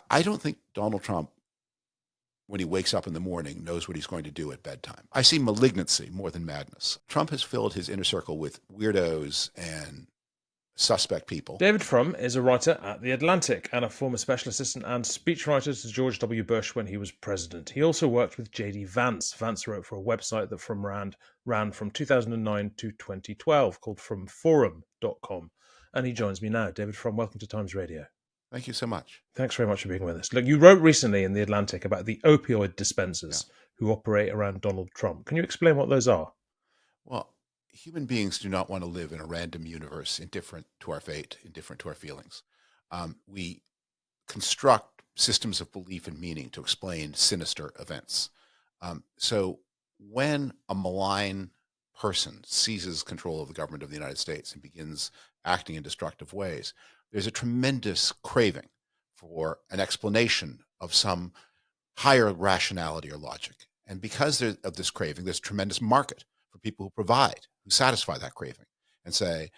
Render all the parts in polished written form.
I don't think Donald Trump, when he wakes up in the morning, knows what he's going to do at bedtime. I see malignancy more than madness. Trump has filled his inner circle with weirdos and suspect people. David Frum is a writer at The Atlantic and a former special assistant and speechwriter to George W. Bush when he was president. He also worked with J.D. Vance. Vance wrote for a website that Frum ran from 2009 to 2012 called frumforum.com. And he joins me now. David Frum, welcome to Times Radio. Thank you so much. Thanks very much for being with us. Look, you wrote recently in The Atlantic about the opioid dispensers who operate around Donald Trump. Can you explain what those are? Well, human beings do not want to live in a random universe indifferent to our fate, indifferent to our feelings. We construct systems of belief and meaning to explain sinister events. So when a malign person seizes control of the government of the United States and begins acting in destructive ways, there's a tremendous craving for an explanation of some higher rationality or logic. And because of this craving, there's a tremendous market for people who satisfy that craving and say,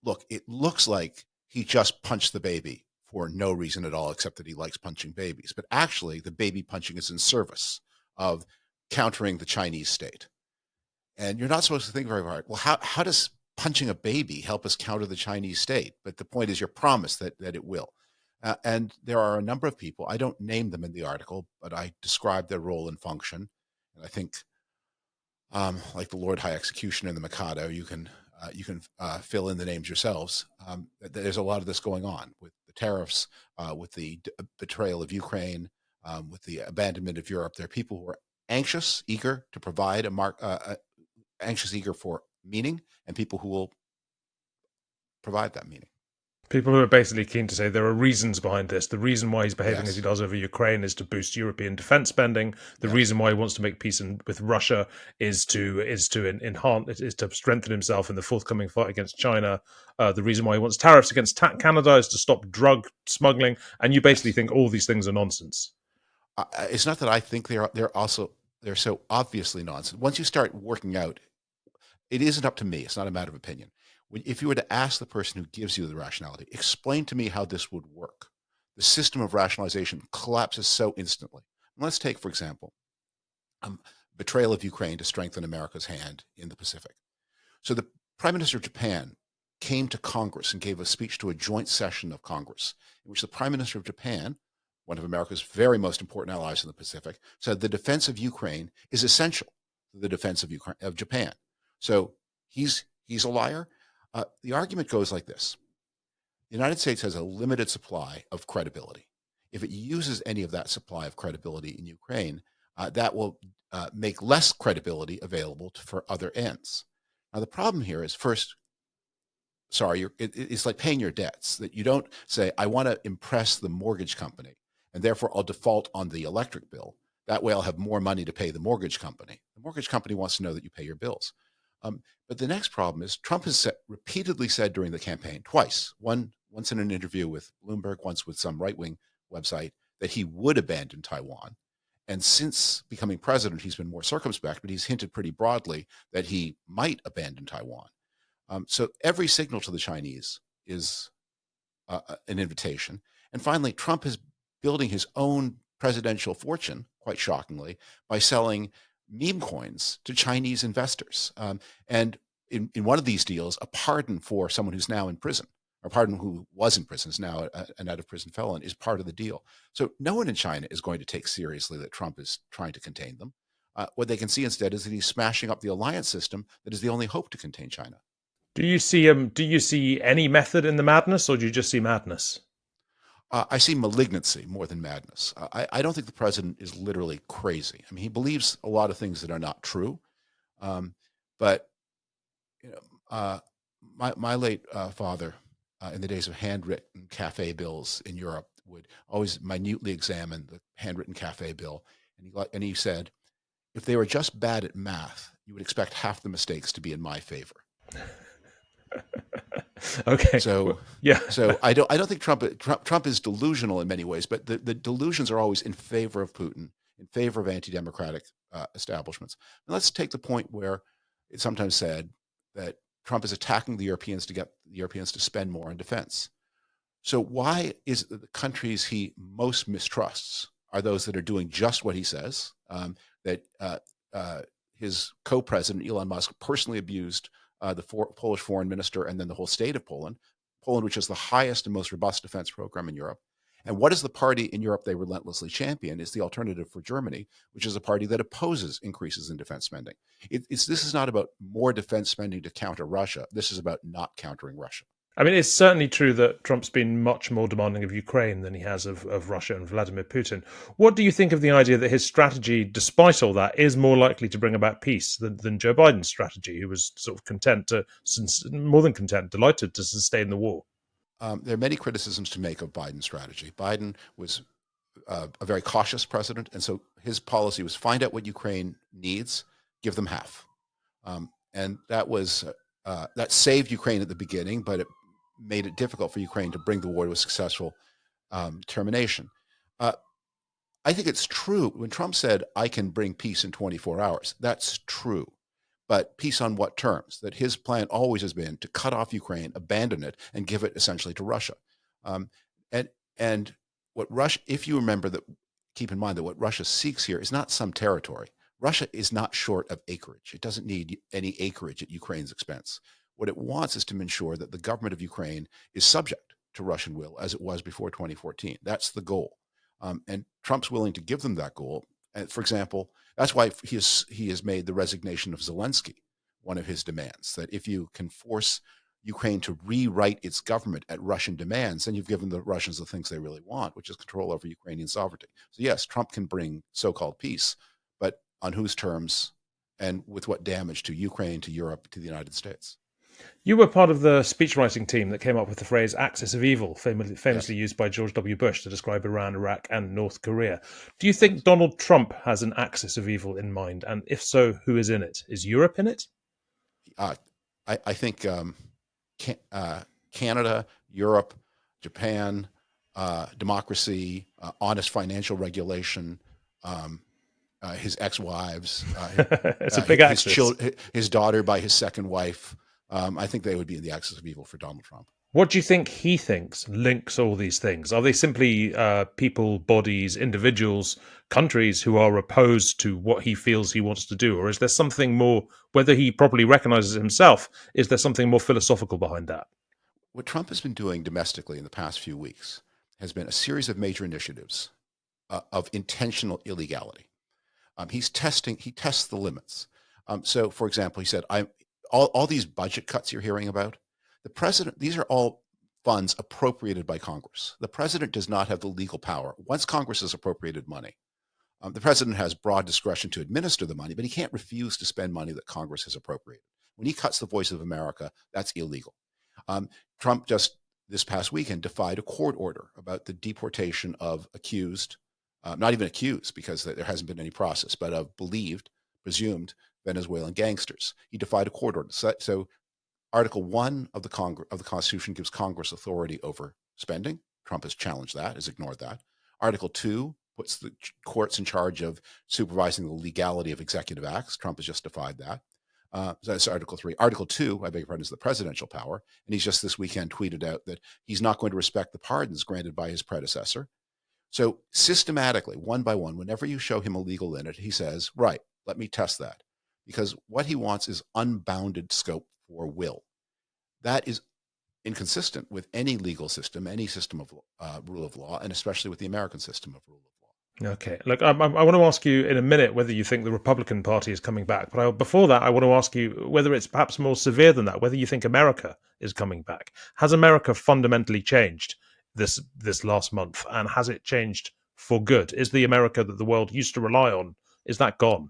look, it looks like he just punched the baby for no reason at all, except that he likes punching babies. But actually, the baby punching is in service of countering the Chinese state. And you're not supposed to think very hard. Well, how does punching a baby help us counter the Chinese state? But the point is, you're promised that it will. And there are a number of people, I don't name them in the article, but I describe their role and function. And I think, like the Lord High Executioner and the Mikado, you can fill in the names yourselves. There's a lot of this going on with the tariffs, with the betrayal of Ukraine, with the abandonment of Europe. There are people who are anxious, eager to provide anxious, eager for meaning, and people who will provide that meaning. People who are basically keen to say there are reasons behind this. The reason why he's behaving Yes. as he does over Ukraine is to boost European defense spending. The Yes. reason why he wants to make peace with Russia is to enhance, is to strengthen himself in the forthcoming fight against China. The reason why he wants tariffs against Canada is to stop drug smuggling. And you basically think all these things are nonsense. It's not that I think they're so obviously nonsense. Once you start working out, it isn't up to me. It's not a matter of opinion. If you were to ask the person who gives you the rationality, explain to me how this would work, the system of rationalization collapses so instantly. And let's take, for example, betrayal of Ukraine to strengthen America's hand in the Pacific. So the Prime Minister of Japan came to Congress and gave a speech to a joint session of Congress, in which the Prime Minister of Japan, one of America's very most important allies in the Pacific, said the defense of Ukraine is essential to the defense of Japan. So he's a liar. The argument goes like this. The United States has a limited supply of credibility. If it uses any of that supply of credibility in Ukraine, that will make less credibility available for other ends. Now, the problem here is, first, it's like paying your debts, that you don't say, I want to impress the mortgage company, and therefore I'll default on the electric bill. That way I'll have more money to pay the mortgage company. The mortgage company wants to know that you pay your bills. But the next problem is Trump has repeatedly said during the campaign, twice, once in an interview with Bloomberg, once with some right-wing website, that he would abandon Taiwan. And since becoming president, he's been more circumspect, but he's hinted pretty broadly that he might abandon Taiwan. So every signal to the Chinese is an invitation. And finally, Trump is building his own presidential fortune, quite shockingly, by selling meme coins to Chinese investors. And in one of these deals, a pardon for someone who's now in prison, or pardon who was in prison, is now an out-of-prison felon, is part of the deal. So no one in China is going to take seriously that Trump is trying to contain them. What they can see instead is that he's smashing up the alliance system that is the only hope to contain China. Do you see any method in the madness, or do you just see madness? I see malignancy more than madness. I don't think the president is literally crazy. I mean, he believes a lot of things that are not true. But you know, my late father, in the days of handwritten cafe bills in Europe, would always minutely examine the handwritten cafe bill, and he said, if they were just bad at math, you would expect half the mistakes to be in my favor. Okay. So yeah. So I don't think Trump is delusional in many ways, but the delusions are always in favor of Putin, in favor of anti-democratic establishments. And let's take the point where it's sometimes said that Trump is attacking the Europeans to get the Europeans to spend more on defense. So why is it that the countries he most mistrusts are those that are doing just what he says? That his co-president Elon Musk personally abused the Polish foreign minister and then the whole state of Poland, which has the highest and most robust defense program in Europe. And what is the party in Europe they relentlessly champion? Is the Alternative for Germany, which is a party that opposes increases in defense spending. This is not about more defense spending to counter Russia. This is about not countering Russia. I mean, it's certainly true that Trump's been much more demanding of Ukraine than he has of Russia and Vladimir Putin. What do you think of the idea that his strategy, despite all that, is more likely to bring about peace than Joe Biden's strategy, who was sort of more than content, delighted to sustain the war? There are many criticisms to make of Biden's strategy. Biden was a very cautious president, and so his policy was find out what Ukraine needs, give them half, and that saved Ukraine at the beginning, but it made it difficult for Ukraine to bring the war to a successful termination. I think it's true when Trump said, "I can bring peace in 24 hours." That's true. But peace on what terms? That his plan always has been to cut off Ukraine, abandon it, and give it essentially to Russia. Um, and what Russia, if you remember that, keep in mind that what Russia seeks here is not some territory. Russia is not short of acreage. It doesn't need any acreage at Ukraine's expense. What it wants is to ensure that the government of Ukraine is subject to Russian will, as it was before 2014. That's the goal. And Trump's willing to give them that goal. And for example, that's why he has made the resignation of Zelensky one of his demands, that if you can force Ukraine to rewrite its government at Russian demands, then you've given the Russians the things they really want, which is control over Ukrainian sovereignty. So yes, Trump can bring so-called peace, but on whose terms and with what damage to Ukraine, to Europe, to the United States? You were part of the speechwriting team that came up with the phrase axis of evil, famously Yes. used by George W. Bush to describe Iran, Iraq, and North Korea. Do you think Donald Trump has an axis of evil in mind? And if so, who is in it? Is Europe in it? I think Canada, Europe, Japan, democracy, honest financial regulation, his ex-wives, It's a big axis. his daughter by his second wife. I think they would be in the axis of evil for Donald Trump. What do you think he thinks links all these things? Are they simply people, bodies, individuals, countries who are opposed to what he feels he wants to do? Or is there something more, whether he properly recognizes it himself, is there something more philosophical behind that? What Trump has been doing domestically in the past few weeks has been a series of major initiatives of intentional illegality. He tests the limits. So, for example, he said, all these budget cuts you're hearing about, the president, these are all funds appropriated by Congress. The president does not have the legal power. Once Congress has appropriated money, the president has broad discretion to administer the money, but he can't refuse to spend money that Congress has appropriated. When he cuts the voice of America, that's illegal. Trump just this past weekend defied a court order about the deportation of accused, not even accused because there hasn't been any process, but of presumed Venezuelan gangsters. He defied a court order. So Article 1 of the Constitution gives Congress authority over spending. Trump has challenged that, has ignored that. Article 2 puts the courts in charge of supervising the legality of executive acts. Trump has just defied that. So that's Article 3. Article 2, I beg your pardon, is the presidential power. And he's just this weekend tweeted out that he's not going to respect the pardons granted by his predecessor. So systematically, one by one, whenever you show him a legal limit, he says, right, let me test that. Because what he wants is unbounded scope for will. That is inconsistent with any legal system, any system of rule of law, and especially with the American system of rule of law. Okay. Look, I want to ask you in a minute whether you think the Republican Party is coming back. But before that, I want to ask you whether it's perhaps more severe than that, whether you think America is coming back. Has America fundamentally changed this last month? And has it changed for good? Is the America that the world used to rely on, is that gone?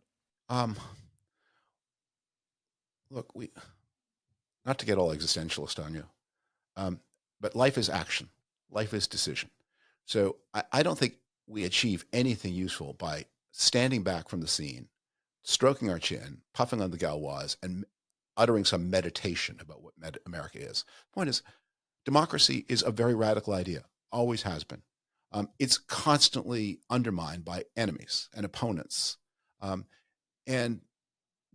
Look, not to get all existentialist on you, but life is action. Life is decision. So I don't think we achieve anything useful by standing back from the scene, stroking our chin, puffing on the gauloise, and uttering some meditation about what America is. The point is, democracy is a very radical idea, always has been. It's constantly undermined by enemies and opponents. And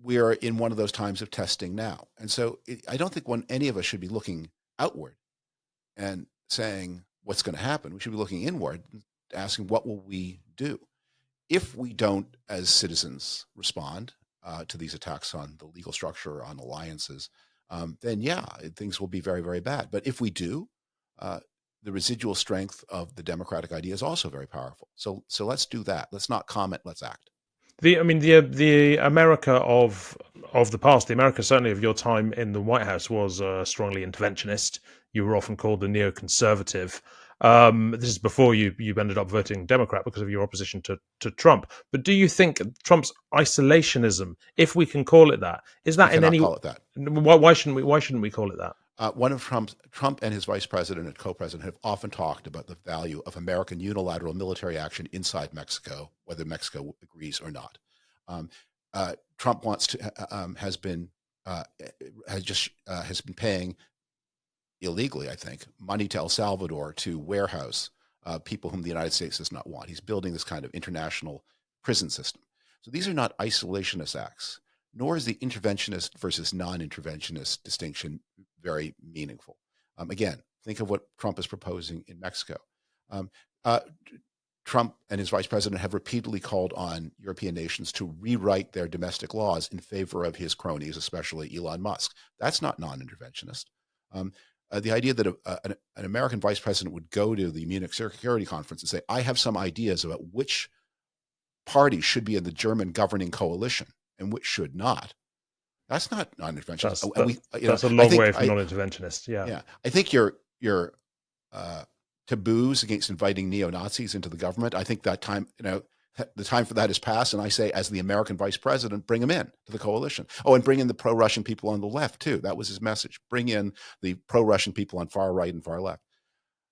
we are in one of those times of testing now. And so I don't think any of us should be looking outward and saying what's going to happen. We should be looking inward, asking what will we do if we don't, as citizens, respond to these attacks on the legal structure, on alliances. Then yeah, things will be very, very bad. But if we do, the residual strength of the democratic idea is also very powerful. So let's do that. Let's not comment. Let's act. The America of the past, the America certainly of your time in the White House was strongly interventionist. You were often called the neoconservative. This is before you ended up voting Democrat because of your opposition to Trump. But do you think Trump's isolationism, if we can call it that, is that We in cannot any? call it that. Why shouldn't we? Why shouldn't we call it that? One of Trump and his vice president and co-president have often talked about the value of American unilateral military action inside Mexico, whether Mexico agrees or not. Trump wants to has been paying illegally, I think, money to El Salvador to warehouse people whom the United States does not want. He's building this kind of international prison system. So these are not isolationist acts, nor is the interventionist versus non-interventionist distinction very meaningful. Again, think of what Trump is proposing in Mexico. Trump and his vice president have repeatedly called on European nations to rewrite their domestic laws in favor of his cronies, especially Elon Musk. That's not non-interventionist. The idea that an American vice president would go to the Munich Security Conference and say, I have some ideas about which party should be in the German governing coalition and which should not. That's not non-interventionist. That's a long way from non-interventionist. Yeah. I think your taboos against inviting neo-Nazis into the government, I think that time, the time for that is past. And I say, as the American vice president, bring them in to the coalition. Oh, and bring in the pro-Russian people on the left too. That was his message. Bring in the pro-Russian people on far right and far left.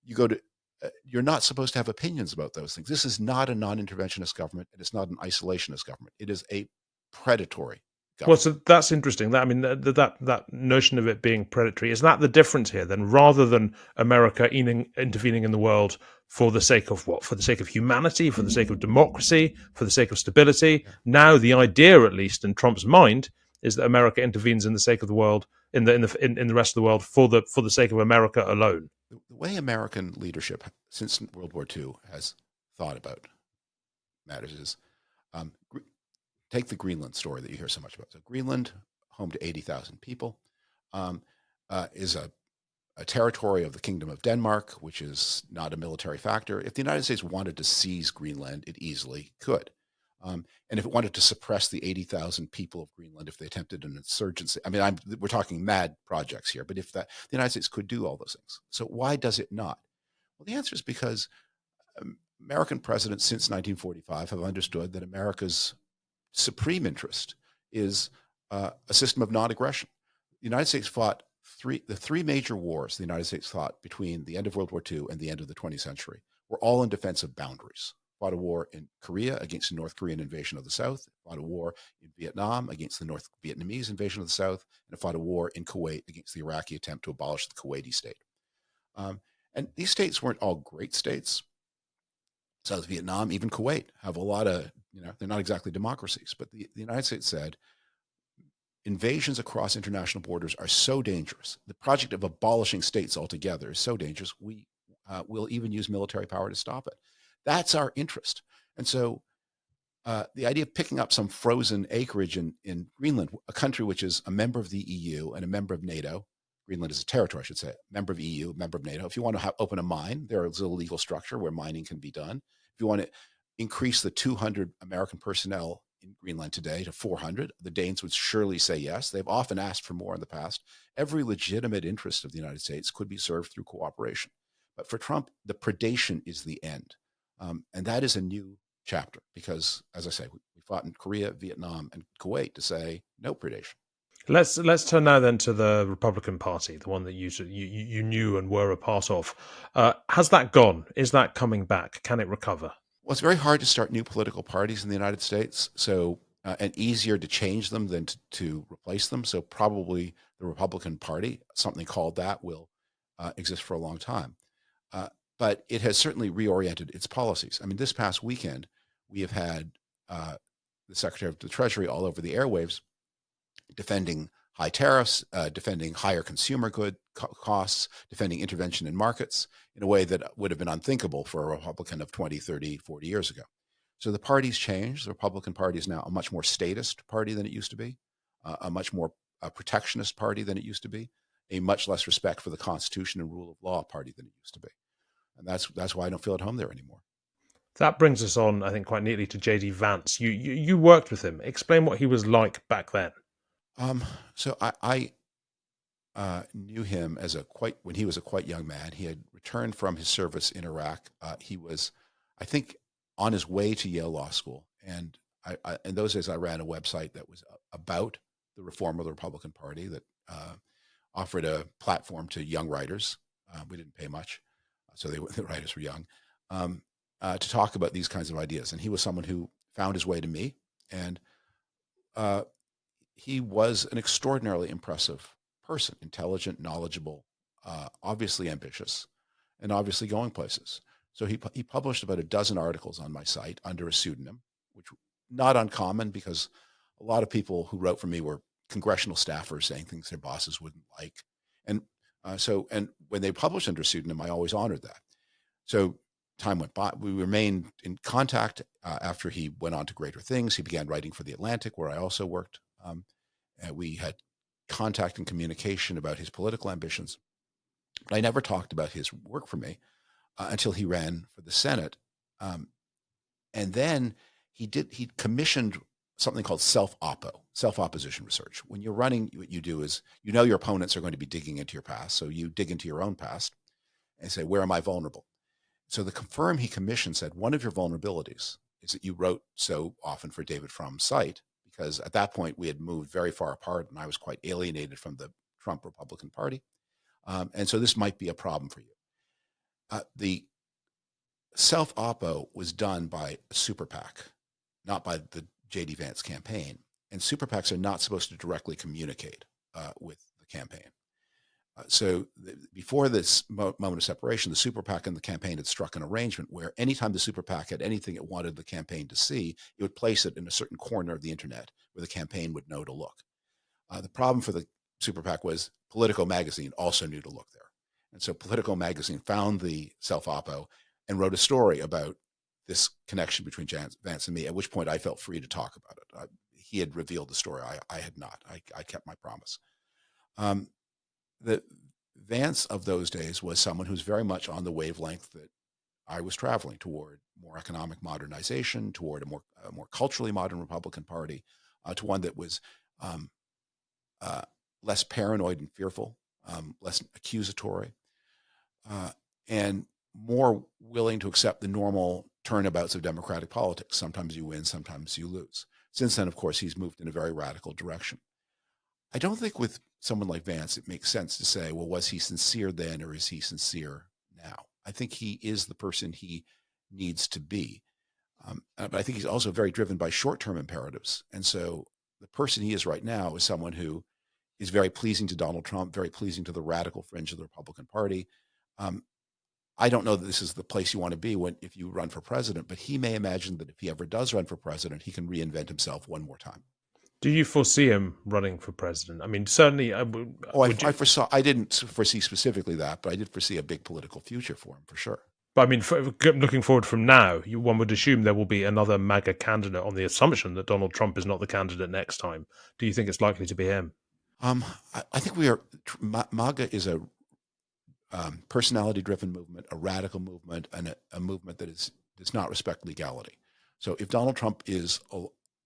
You're not supposed to have opinions about those things. This is not a non-interventionist government, and it's not an isolationist government. It is a predatory government. Well, so that's interesting. That notion of it being predatory, is that the difference here? Then, rather than America intervening in the world for the sake of what? For the sake of humanity, for the sake of democracy, for the sake of stability. Yeah. Now, the idea, at least in Trump's mind, is that America intervenes in the sake of the world, in the rest of the world, for the sake of America alone. The way American leadership since World War II has thought about matters is, take the Greenland story that you hear so much about. So Greenland, home to 80,000 people, is a territory of the Kingdom of Denmark, which is not a military factor. If the United States wanted to seize Greenland, it easily could. And if it wanted to suppress the 80,000 people of Greenland, if they attempted an insurgency, we're talking mad projects here, but the United States could do all those things. So why does it not? Well, the answer is because American presidents since 1945 have understood that America's supreme interest is a system of non-aggression. The United States fought the three major wars the United States fought between the end of World War II and the end of the 20th century were all in defense of boundaries. Fought a war in Korea against the North Korean invasion of the South, fought a war in Vietnam against the North Vietnamese invasion of the South, and fought a war in Kuwait against the Iraqi attempt to abolish the Kuwaiti state. And these states weren't all great states. South Vietnam, even Kuwait, have a lot of, they're not exactly democracies, but the United States said, invasions across international borders are so dangerous. The project of abolishing states altogether is so dangerous, we will even use military power to stop it. That's our interest. And so the idea of picking up some frozen acreage in Greenland, a country which is a member of the EU and a member of NATO, Greenland is a territory, I should say, member of EU, member of NATO. If you want to open a mine, there is a legal structure where mining can be done. If you want to increase the 200 American personnel in Greenland today to 400, the Danes would surely say yes. They've often asked for more in the past. Every legitimate interest of the United States could be served through cooperation. But for Trump, the predation is the end. And that is a new chapter because, as I say, we fought in Korea, Vietnam, and Kuwait to say no predation. Let's turn now then to the Republican Party, the one that you knew and were a part of. Has that gone? Is that coming back? Can it recover? Well, it's very hard to start new political parties in the United States, so and easier to change them than to replace them. So probably the Republican Party, something called that, will exist for a long time. But it has certainly reoriented its policies. This past weekend, we have had the Secretary of the Treasury all over the airwaves defending high tariffs, defending higher consumer good costs, defending intervention in markets in a way that would have been unthinkable for a Republican of 20, 30, 40 years ago. So the party's changed. The Republican Party is now a much more statist party than it used to be, a much more protectionist party than it used to be, a much less respect for the Constitution and rule of law party than it used to be. And that's why I don't feel at home there anymore. That brings us on, I think, quite neatly to J.D. Vance. You worked with him. Explain what he was like back then. So I knew him as when he was a quite young man. He had returned from his service in Iraq. He was, I think, on his way to Yale Law School. And in those days, I ran a website that was about the reform of the Republican Party that offered a platform to young writers. We didn't pay much, so the writers were young, to talk about these kinds of ideas. And he was someone who found his way to me. And he was an extraordinarily impressive person, intelligent, knowledgeable, obviously ambitious, and obviously going places. So he published about a dozen articles on my site under a pseudonym, which not uncommon because a lot of people who wrote for me were congressional staffers saying things their bosses wouldn't like. And when they published under a pseudonym, I always honored that. So time went by. We remained in contact after he went on to greater things. He began writing for The Atlantic, where I also worked. And we had contact and communication about his political ambitions. But I never talked about his work for me until he ran for the Senate. And then he commissioned something called self-opposition research. When you're running, what you do is, your opponents are going to be digging into your past. So you dig into your own past and say, where am I vulnerable? So the firm he commissioned said, one of your vulnerabilities is that you wrote so often for David Frum's site, because at that point we had moved very far apart and I was quite alienated from the Trump Republican Party. And so this might be a problem for you. The self-oppo was done by a super PAC, not by the J.D. Vance campaign. And super PACs are not supposed to directly communicate with the campaign. So before this moment of separation, the super PAC and the campaign had struck an arrangement where anytime the super PAC had anything it wanted the campaign to see, it would place it in a certain corner of the internet where the campaign would know to look. The problem for the super PAC was Politico magazine also knew to look there. And so Politico magazine found the self-oppo and wrote a story about this connection between Vance and me, at which point I felt free to talk about it. He had revealed the story. I had not. I kept my promise. The Vance of those days was someone who's very much on the wavelength that I was traveling toward, more economic modernization, toward a more culturally modern Republican Party, to one that was less paranoid and fearful, less accusatory, and more willing to accept the normal turnabouts of democratic politics. Sometimes you win, sometimes you lose. Since then, of course, he's moved in a very radical direction. I don't think with someone like Vance, it makes sense to say, well, was he sincere then or is he sincere now? I think he is the person he needs to be. But I think he's also very driven by short-term imperatives. And so the person he is right now is someone who is very pleasing to Donald Trump, very pleasing to the radical fringe of the Republican Party. I don't know that this is the place you want to be if you run for president, but he may imagine that if he ever does run for president, he can reinvent himself one more time. Do you foresee him running for president? I mean, certainly. I didn't foresee specifically that, but I did foresee a big political future for him, for sure. But I mean, looking forward from now, one would assume there will be another MAGA candidate on the assumption that Donald Trump is not the candidate next time. Do you think it's likely to be him? I think MAGA is a personality-driven movement, a radical movement, and a movement that does not respect legality. So if Donald Trump is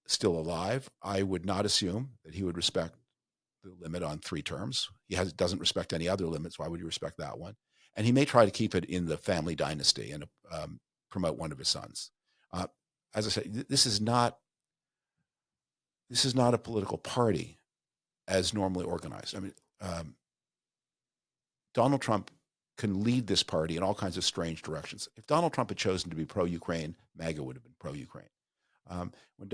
still alive, I would not assume that he would respect the limit on 3 terms. He doesn't respect any other limits. Why would you respect that one? And he may try to keep it in the family dynasty and promote one of his sons. As I say, this is not a political party as normally organized. I mean, Donald Trump can lead this party in all kinds of strange directions. If Donald Trump had chosen to be pro-Ukraine, MAGA would have been pro-Ukraine. When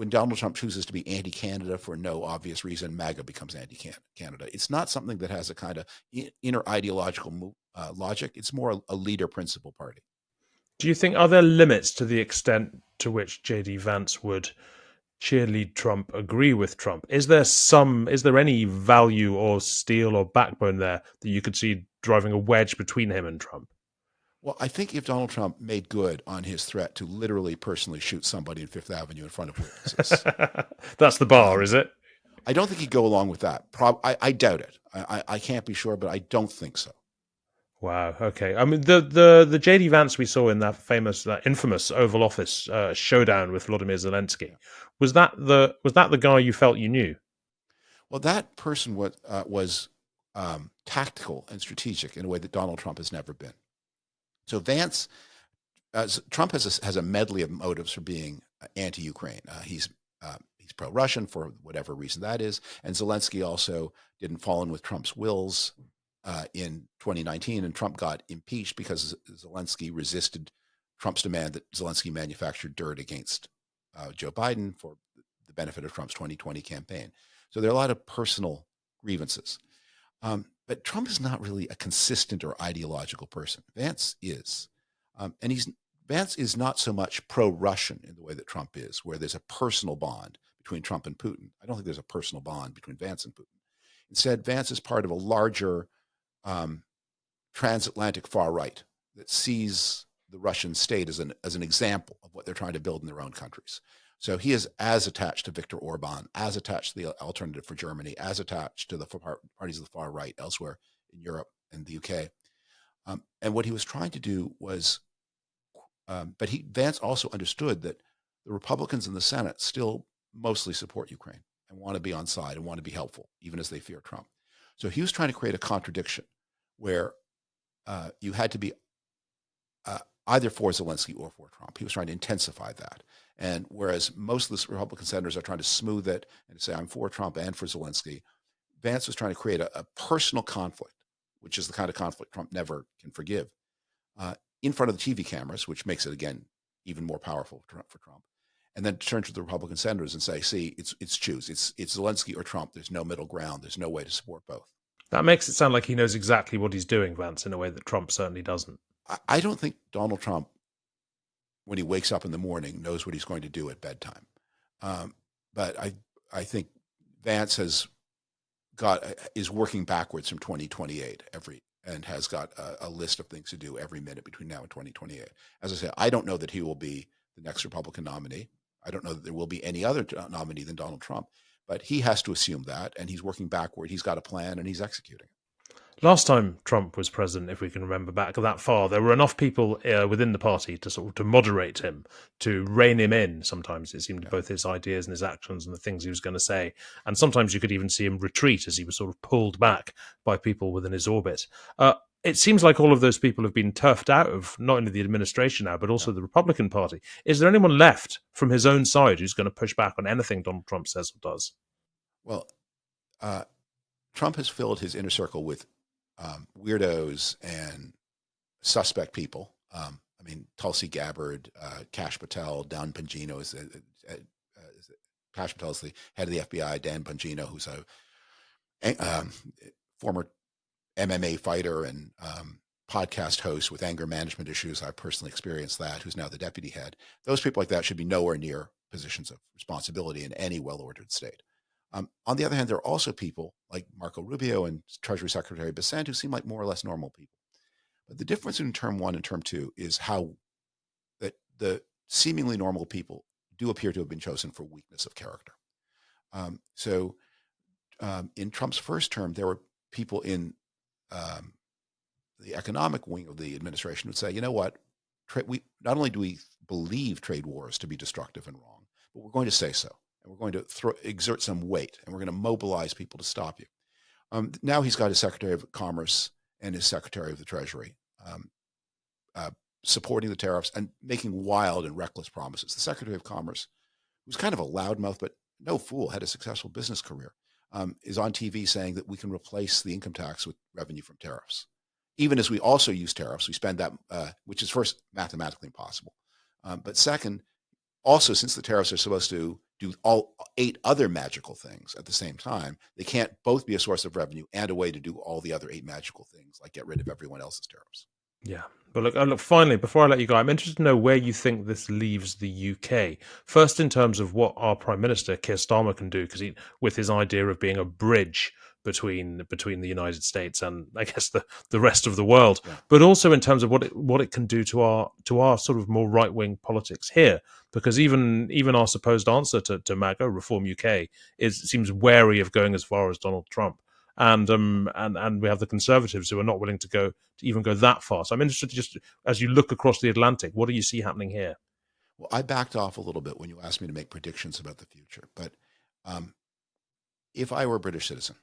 Donald Trump chooses to be anti-Canada for no obvious reason, MAGA becomes anti-Canada. It's not something that has a kind of inner ideological logic. It's more a leader principle party. Do you think are there limits to the extent to which J.D. Vance would cheerlead Trump, agree with Trump. Is there any value or steel or backbone there that you could see driving a wedge between him and Trump? Well, I think if Donald Trump made good on his threat to literally personally shoot somebody in Fifth Avenue in front of witnesses, That's the bar, is it? I don't think he'd go along with that. I doubt it. I can't be sure, but I don't think so. Wow. Okay. I mean, the JD Vance we saw in that infamous Oval Office showdown with Vladimir Zelensky, was that the guy you felt you knew? Well, that person was tactical and strategic in a way that Donald Trump has never been. So Vance, Trump has a medley of motives for being anti-Ukraine. He's pro-Russian for whatever reason that is, and Zelensky also didn't fall in with Trump's wills in 2019, and Trump got impeached because Zelensky resisted Trump's demand that Zelensky manufacture dirt against Joe Biden for the benefit of Trump's 2020 campaign. So there are a lot of personal grievances. But Trump is not really a consistent or ideological person. Vance is. And Vance is not so much pro-Russian in the way that Trump is, where there's a personal bond between Trump and Putin. I don't think there's a personal bond between Vance and Putin. Instead, Vance is part of a larger transatlantic far right that sees the Russian state as an example of what they're trying to build in their own countries. So he is as attached to Viktor Orban, as attached to the Alternative for Germany, as attached to the parties of the far right elsewhere in Europe and the UK. And what he was trying to do was, Vance also understood that the Republicans in the Senate still mostly support Ukraine and want to be on side and want to be helpful, even as they fear Trump. So he was trying to create a contradiction where you had to be either for Zelensky or for Trump. He was trying to intensify that. And whereas most of the Republican senators are trying to smooth it and say, I'm for Trump and for Zelensky, Vance was trying to create a personal conflict, which is the kind of conflict Trump never can forgive, in front of the TV cameras, which makes it, again, even more powerful for Trump. And then turn to the Republican senators and say, see, it's choose. It's Zelensky or Trump. There's no middle ground. There's no way to support both. That makes it sound like he knows exactly what he's doing, Vance, in a way that Trump certainly doesn't. I don't think Donald Trump, when he wakes up in the morning, knows what he's going to do at bedtime. But I think Vance is working backwards from 2028 and has got a list of things to do every minute between now and 2028. As I say, I don't know that he will be the next Republican nominee. I don't know that there will be any other nominee than Donald Trump, but he has to assume that, and he's working backward. He's got a plan, and he's executing it. Last time Trump was president, if we can remember back that far, there were enough people within the party to moderate him, to rein him in. Sometimes it seemed, both his ideas and his actions and the things he was going to say. And sometimes you could even see him retreat as he was sort of pulled back by people within his orbit. It seems like all of those people have been turfed out of not only the administration now, but also the Republican Party. Is there anyone left from his own side who's going to push back on anything Donald Trump says or does? Well, Trump has filled his inner circle with weirdos and suspect people. I mean, Tulsi Gabbard, Kash Patel, Dan Bongino Kash Patel is the head of the FBI. Dan Bongino, who's a former MMA fighter and podcast host with anger management issues. I personally experienced that. Who's now the deputy head. Those people like that should be nowhere near positions of responsibility in any well-ordered state. On the other hand, there are also people like Marco Rubio and Treasury Secretary Bessent who seem like more or less normal people. But the difference in term one and term two is how that the seemingly normal people do appear to have been chosen for weakness of character. In Trump's first term, there were people in the economic wing of the administration would say, you know what, we not only do we believe trade wars to be destructive and wrong, but we're going to say so. And we're going to exert some weight, and we're going to mobilize people to stop you. Now he's got his Secretary of Commerce and his Secretary of the Treasury supporting the tariffs and making wild and reckless promises. The Secretary of Commerce, who's kind of a loudmouth, but no fool, had a successful business career, is on TV saying that we can replace the income tax with revenue from tariffs. Even as we also use tariffs, we spend that, which is first mathematically impossible. But second, also, since the tariffs are supposed to do all 8 other magical things at the same time, they can't both be a source of revenue and a way to do all the other 8 magical things, like get rid of everyone else's tariffs. Yeah. But look, finally, before I let you go, I'm interested to know where you think this leaves the UK. First, in terms of what our Prime Minister, Keir Starmer, can do, because with his idea of being a bridge between the United States and I guess the rest of the world, Yeah. but also in terms of what it can do to our sort of more right wing politics here, because even our supposed answer to MAGA, Reform UK, seems wary of going as far as Donald Trump. And we have the Conservatives who are not willing to even go that far. So I'm interested to just as you look across the Atlantic, what do you see happening here? Well, I backed off a little bit when you asked me to make predictions about the future. But um, if I were a British citizen,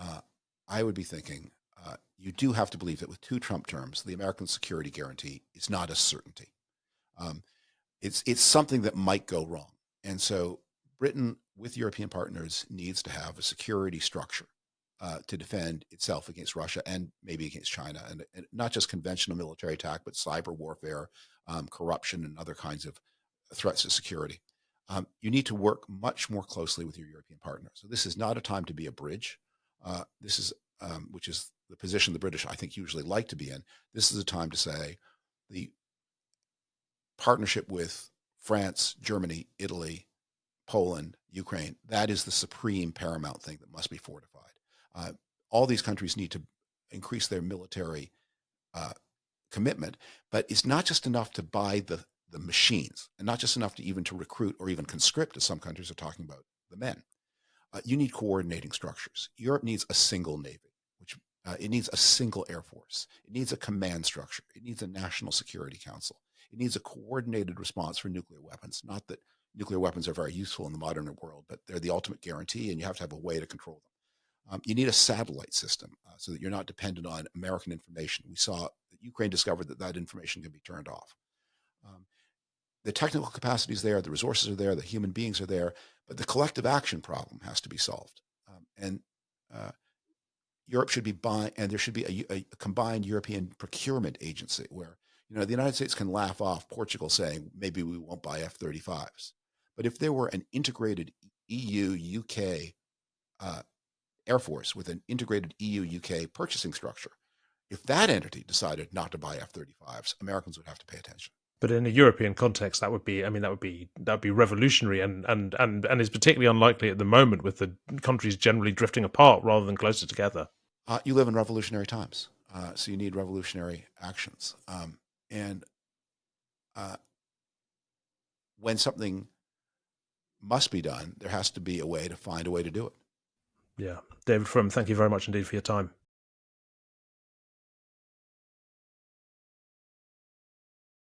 uh, I would be thinking you do have to believe that with two Trump terms, the American security guarantee is not a certainty. Um, it's something that might go wrong, and so Britain, with European partners, needs to have a security structure to defend itself against Russia and maybe against China, and not just conventional military attack, but cyber warfare, corruption, and other kinds of threats to security. You need to work much more closely with your European partners. So this is not a time to be a bridge. This is, which is the position the British, I think, usually like to be in. This is a time to say the partnership with France, Germany, Italy, Poland, Ukraine, that is the supreme paramount thing that must be fortified. Uh, all these countries need to increase their military uh, commitment, but it's not just enough to buy the machines, and not just enough to even to recruit or even conscript, as some countries are talking about, the men. You need coordinating structures. Europe needs a single navy, which it needs a single air force. It needs a command structure. It needs a national security council. It needs a coordinated response for nuclear weapons. Not that nuclear weapons are very useful in the modern world, but they're the ultimate guarantee, and you have to have a way to control them. You need a satellite system so that you're not dependent on American information. We saw that Ukraine discovered that information can be turned off. Um, the technical capacity is there, the resources are there, the human beings are there, but the collective action problem has to be solved. And Europe should be buying, and there should be a combined European procurement agency where the United States can laugh off Portugal saying maybe we won't buy F-35s, but if there were an integrated EU-UK Air Force with an integrated EU-UK purchasing structure, if that entity decided not to buy F-35s, Americans would have to pay attention. But in a European context, that would be, I mean, that would be revolutionary, and is particularly unlikely at the moment with the countries generally drifting apart rather than closer together. You live in revolutionary times, so you need revolutionary actions. And when something must be done, there has to be a way to find a way to do it. Yeah, David Frum, thank you very much indeed for your time.